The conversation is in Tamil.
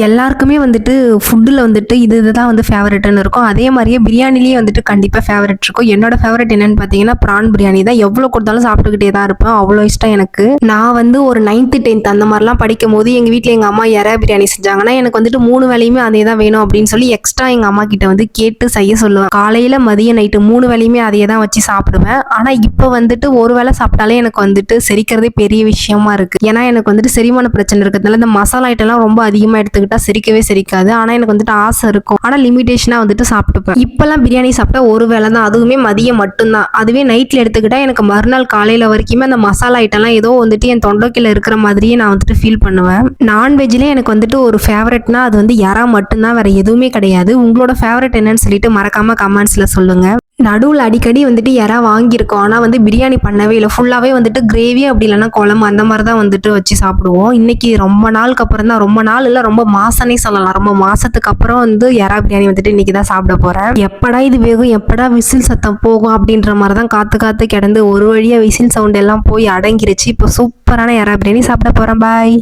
எல்லாருக்குமே வந்துட்டு ஃபுட்டில் வந்துட்டு இதுதான் வந்து ஃபேவரட்னு இருக்கும். அதே மாதிரியே பிரியாணிலேயே வந்துட்டு கண்டிப்பாக ஃபேவரட் இருக்கும். என்னோட ஃபேவரட் என்னன்னு பார்த்தீங்கன்னா ப்ரான் பிரியாணி தான். எவ்வளோ கொடுத்தாலும் சாப்பிட்டுக்கிட்டே தான் இருப்பேன். அவ்வளோ இஷ்டம் எனக்கு. நான் வந்து ஒரு 9th 10th அந்த மாதிரிலாம் படிக்கும் போது எங்கள் வீட்டில் எங்கள் அம்மா எறா பிரியாணி செஞ்சாங்கன்னா எனக்கு வந்துட்டு 3 வேளையுமே அதே தான் வேணும் அப்படின்னு சொல்லி எக்ஸ்ட்ரா எங்கள் அம்மா கிட்ட வந்து கேட்டு செய்ய சொல்லுவேன். காலையில் மதியம் நைட்டு 3 வேளையுமே அதையே தான் வச்சு சாப்பிடுவேன். ஆனால் இப்போ வந்துட்டு ஒரு வேளை சாப்பிட்டாலே எனக்கு வந்துட்டு செரிக்கிறதே பெரிய விஷயமா இருக்கு. ஏன்னா எனக்கு வந்துட்டு செரிமான பிரச்சனை இருக்கிறதுனால இந்த மசாலா ஐட்டம்லாம் ரொம்ப அதிகமாக எடுத்துக்கிட்டு சிரிக்கவே சிரிக்காது. ஆனா எனக்கு வந்துட்டு ஆசை இருக்கும். ஆனா லிமிடேஷனா வந்துட்டு சாப்பிட்டுப்பேன். இப்பெல்லாம் பிரியாணி சாப்பிட்டா ஒரு வேளை தான், அதுவுமே மதியம் மட்டும்தான். அதுவே நைட்ல எடுத்துக்கிட்டா எனக்கு மறுநாள் காலையில வரைக்குமே அந்த மசாலா ஐட்டம்லாம் ஏதோ வந்துட்டு என் தொண்டைக்குள்ள இருக்கிற மாதிரியே நான் வந்துட்டு ஃபீல் பண்ணுவேன். நான்வெஜ்லேயே எனக்கு வந்துட்டு ஒரு ஃபேவரட்னா அது வந்து எறா மட்டும்தான், வேற எதுவுமே கிடையாது. உங்களோட ஃபேவரட் என்னன்னு சொல்லிட்டு மறக்காம கமெண்ட்ஸ்ல சொல்லுங்க. நடுவில் அடிக்கடி வந்துட்டு யாரா வாங்கியிருக்கோம். ஆனால் வந்து பிரியாணி பண்ணவே இல்லை. ஃபுல்லாகவே வந்துட்டு கிரேவி அப்படி இல்லைன்னா குழம்பு அந்த மாதிரி தான் வந்துட்டு வச்சு சாப்பிடுவோம். இன்னைக்கு ரொம்ப நாளுக்கு அப்புறம் தான், ரொம்ப நாள் இல்லை ரொம்ப மாசனே சொல்லலாம், ரொம்ப மாசத்துக்கு அப்புறம் வந்து எறா பிரியாணி வந்துட்டு இன்னைக்கு தான் சாப்பிட போகிறேன். எப்படா இது வேகும், எப்படா விசில் சத்தம் போகும் அப்படின்ற மாதிரி தான் காத்து காத்து கிடந்து ஒரு வழியாக விசில் சவுண்ட் எல்லாம் போய் அடங்கிருச்சு. இப்போ சூப்பரான எறா பிரியாணி சாப்பிட போகிறேன். பாய்.